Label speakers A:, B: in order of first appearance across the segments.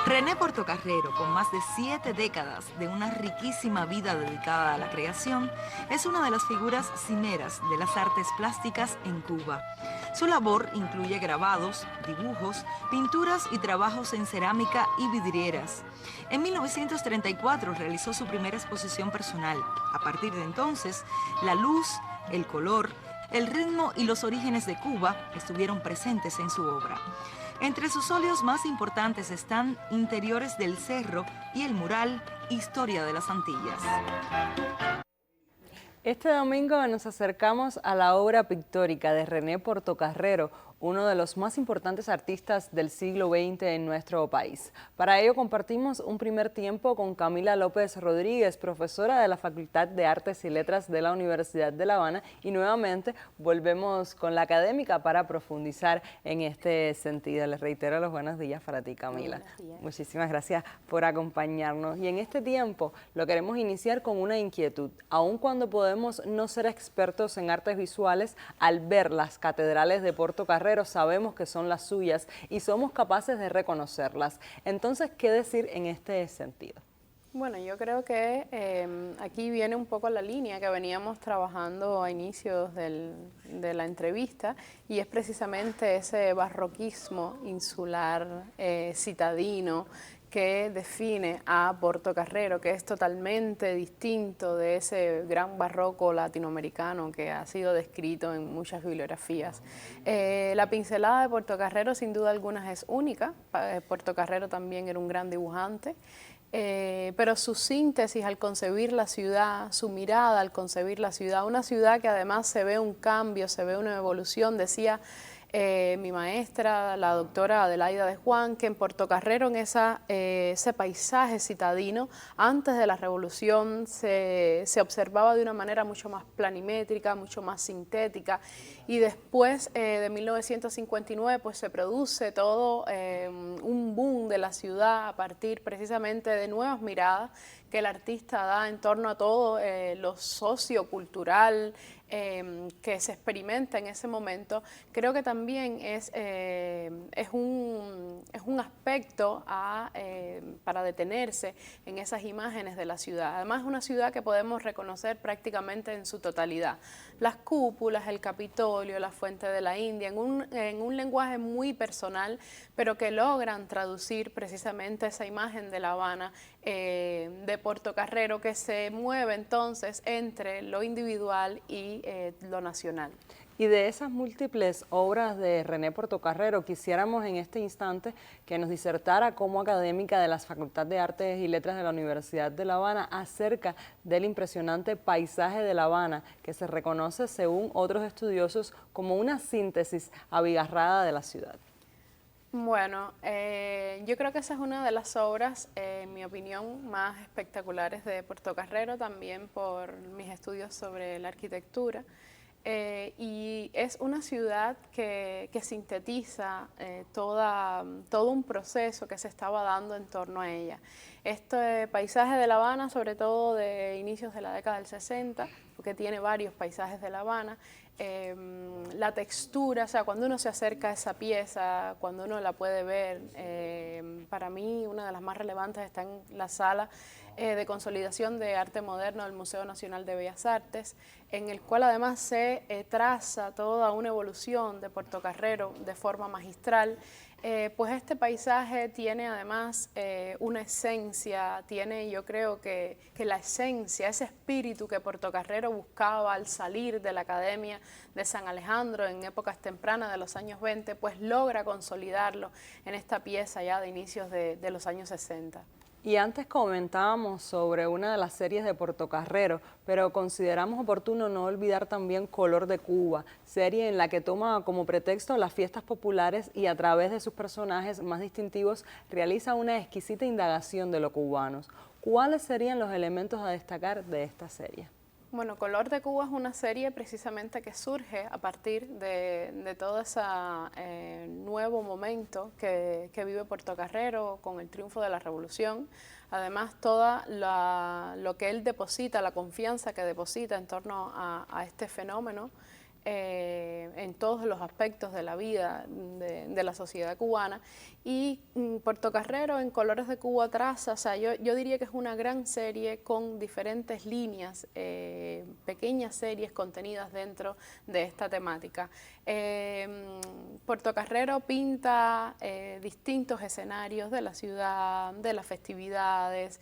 A: René Portocarrero, con más de 7 décadas de una riquísima vida dedicada a la creación, es una de las figuras cimeras de las artes plásticas en Cuba. Su labor incluye grabados, dibujos, pinturas y trabajos en cerámica y vidrieras. En 1934 realizó su primera exposición personal. A partir de entonces, la luz, el color, el ritmo y los orígenes de Cuba estuvieron presentes en su obra. Entre sus óleos más importantes están Interiores del Cerro y el mural Historia de las Antillas.
B: Este domingo nos acercamos a la obra pictórica de René Portocarrero, uno de los más importantes artistas del siglo XX en nuestro país. Para ello compartimos un primer tiempo con Camila López Rodríguez, profesora de la Facultad de Artes y Letras de la Universidad de La Habana, y nuevamente volvemos con la académica para profundizar en este sentido. Les reitero los buenos días para ti, Camila. Muchísimas gracias por acompañarnos. Y en este tiempo lo queremos iniciar con una inquietud. Aun cuando podemos no ser expertos en artes visuales, al ver las catedrales de Portocarrero sabemos que son las suyas y somos capaces de reconocerlas. Entonces, ¿qué decir en este sentido?
C: Bueno, yo creo que aquí viene un poco la línea que veníamos trabajando a inicios de la entrevista, y es precisamente ese barroquismo insular, citadino, que define a Portocarrero, que es totalmente distinto de ese gran barroco latinoamericano que ha sido descrito en muchas bibliografías. La pincelada de Portocarrero sin duda alguna es única. Portocarrero también era un gran dibujante, pero su síntesis al concebir la ciudad, su mirada al concebir la ciudad, una ciudad que además se ve un cambio, se ve una evolución, decía mi maestra, la doctora Adelaida de Juan, que en Portocarrero, en ese paisaje citadino, antes de la revolución se observaba de una manera mucho más planimétrica, mucho más sintética, y después de 1959 pues se produce todo un boom de la ciudad a partir precisamente de nuevas miradas que el artista da en torno a todo lo sociocultural que se experimenta en ese momento. Creo que también es un aspecto para detenerse en esas imágenes de la ciudad. Además es una ciudad que podemos reconocer prácticamente en su totalidad. Las cúpulas, el Capitolio, la Fuente de la India, en un lenguaje muy personal, pero que logran traducir precisamente esa imagen de La Habana, de Portocarrero, que se mueve entonces entre lo individual y lo nacional.
B: Y de esas múltiples obras de René Portocarrero, quisiéramos en este instante que nos disertara como académica de la Facultad de Artes y Letras de la Universidad de La Habana acerca del impresionante paisaje de La Habana, que se reconoce, según otros estudiosos, como una síntesis abigarrada de la ciudad.
C: Bueno, yo creo que esa es una de las obras, en mi opinión, más espectaculares de Portocarrero, también por mis estudios sobre la arquitectura. Y es una ciudad que sintetiza todo un proceso que se estaba dando en torno a ella. Este paisaje de La Habana, sobre todo de inicios de la década del 60, porque tiene varios paisajes de La Habana, la textura, o sea, cuando uno se acerca a esa pieza, cuando uno la puede ver, para mí una de las más relevantes está en la sala de consolidación de arte moderno del Museo Nacional de Bellas Artes, en el cual además se traza toda una evolución de Portocarrero de forma magistral. Pues este paisaje tiene además una esencia, tiene, yo creo que la esencia, ese espíritu que Portocarrero buscaba al salir de la Academia de San Alejandro en épocas tempranas de los años 20, pues logra consolidarlo en esta pieza ya de inicios de los años 60.
B: Y antes comentábamos sobre una de las series de Portocarrero, pero consideramos oportuno no olvidar también Color de Cuba, serie en la que toma como pretexto las fiestas populares y a través de sus personajes más distintivos realiza una exquisita indagación de los cubanos. ¿Cuáles serían los elementos a destacar de esta serie?
C: Bueno, Color de Cuba es una serie precisamente que surge a partir de todo ese nuevo momento que vive Portocarrero con el triunfo de la Revolución. Además, lo que él deposita, la confianza que deposita en torno a este fenómeno, en todos los aspectos de la vida de la sociedad cubana. Y Portocarrero en Colores de Cuba traza, o sea, yo diría que es una gran serie con diferentes líneas, pequeñas series contenidas dentro de esta temática. Portocarrero pinta distintos escenarios de la ciudad, de las festividades.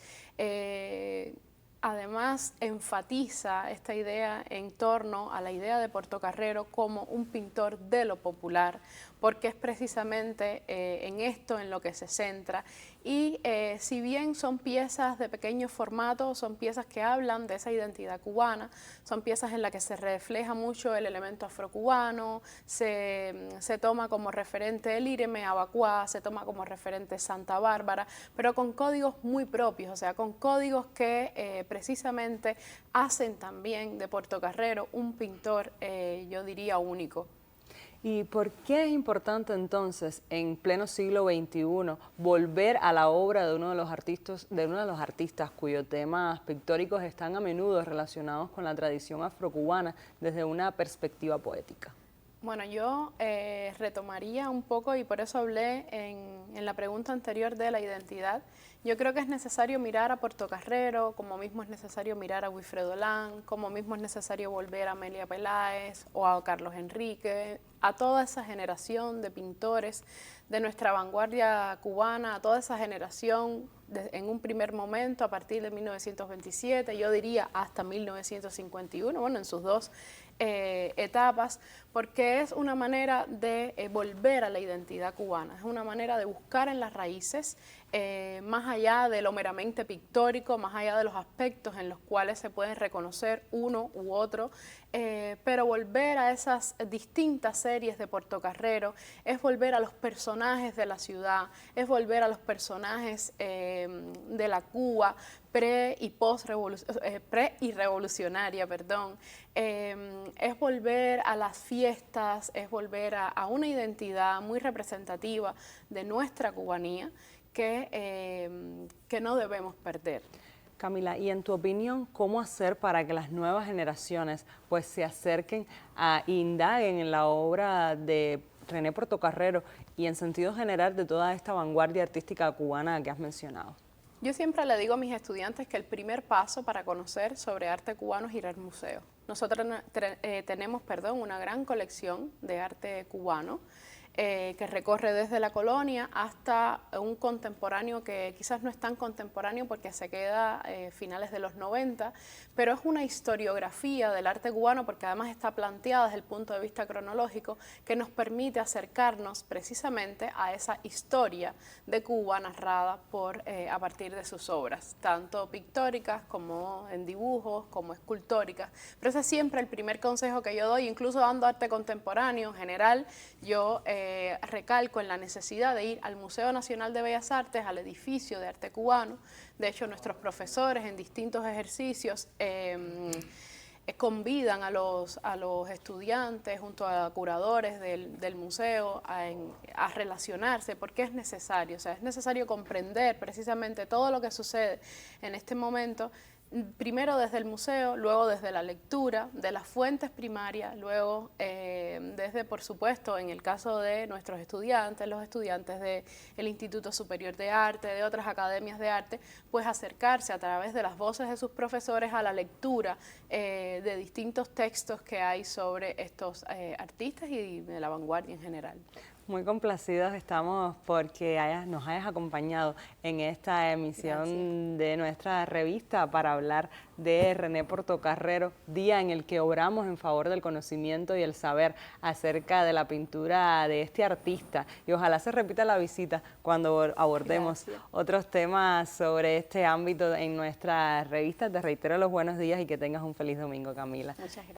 C: Además, enfatiza esta idea en torno a la idea de Portocarrero como un pintor de lo popular, porque es precisamente en esto en lo que se centra. Y si bien son piezas de pequeño formato, son piezas que hablan de esa identidad cubana, son piezas en las que se refleja mucho el elemento afrocubano, se toma como referente el Ireme Abacuá, se toma como referente Santa Bárbara, pero con códigos muy propios, o sea, con códigos que precisamente hacen también de Portocarrero un pintor, yo diría, único.
B: ¿Y por qué es importante entonces, en pleno siglo XXI, volver a la obra de uno de los artistas cuyos temas pictóricos están a menudo relacionados con la tradición afrocubana desde una perspectiva poética?
C: Bueno, yo retomaría un poco, y por eso hablé en la pregunta anterior de la identidad. Yo creo que es necesario mirar a Portocarrero, como mismo es necesario mirar a Wilfredo Lang, como mismo es necesario volver a Amelia Peláez o a Carlos Enrique, a toda esa generación de pintores de nuestra vanguardia cubana, a toda esa generación en un primer momento a partir de 1927, yo diría hasta 1951, bueno, en sus dos etapas, porque es una manera de volver a la identidad cubana, es una manera de buscar en las raíces, más allá de lo meramente pictórico, más allá de los aspectos en los cuales se pueden reconocer uno u otro, pero volver a esas distintas series de Portocarrero, es volver a los personajes de la ciudad, es volver a los personajes de la Cuba pre y revolucionaria, perdón. Es volver a las fiestas, es volver a una identidad muy representativa de nuestra cubanía que no debemos perder.
B: Camila, y en tu opinión, ¿cómo hacer para que las nuevas generaciones pues se acerquen e indaguen en la obra de René Portocarrero y en sentido general de toda esta vanguardia artística cubana que has mencionado?
C: Yo siempre le digo a mis estudiantes que el primer paso para conocer sobre arte cubano es ir al museo. Nosotros tenemos una gran colección de arte cubano que recorre desde la colonia hasta un contemporáneo que quizás no es tan contemporáneo porque se queda finales de los 90, pero es una historiografía del arte cubano porque además está planteada desde el punto de vista cronológico que nos permite acercarnos precisamente a esa historia de Cuba narrada a partir de sus obras, tanto pictóricas como en dibujos, como escultóricas. Pero ese es siempre el primer consejo que yo doy, incluso dando arte contemporáneo en general, yo recalco en la necesidad de ir al Museo Nacional de Bellas Artes, al edificio de arte cubano. De hecho, nuestros profesores en distintos ejercicios convidan a los estudiantes junto a curadores del museo a relacionarse porque es necesario, o sea, es necesario comprender precisamente todo lo que sucede en este momento, primero desde el museo, luego desde la lectura, de las fuentes primarias, luego desde, por supuesto, en el caso de nuestros estudiantes, los estudiantes del Instituto Superior de Arte, de otras academias de arte, pues acercarse a través de las voces de sus profesores a la lectura de distintos textos que hay sobre estos artistas y de la vanguardia en general.
B: Muy complacidos estamos porque nos hayas acompañado en esta emisión de nuestra revista para hablar de René Portocarrero, día en el que obramos en favor del conocimiento y el saber acerca de la pintura de este artista. Y ojalá se repita la visita cuando abordemos otros temas sobre este ámbito en nuestra revista. Te reitero los buenos días y que tengas un feliz domingo, Camila.
C: Muchas gracias.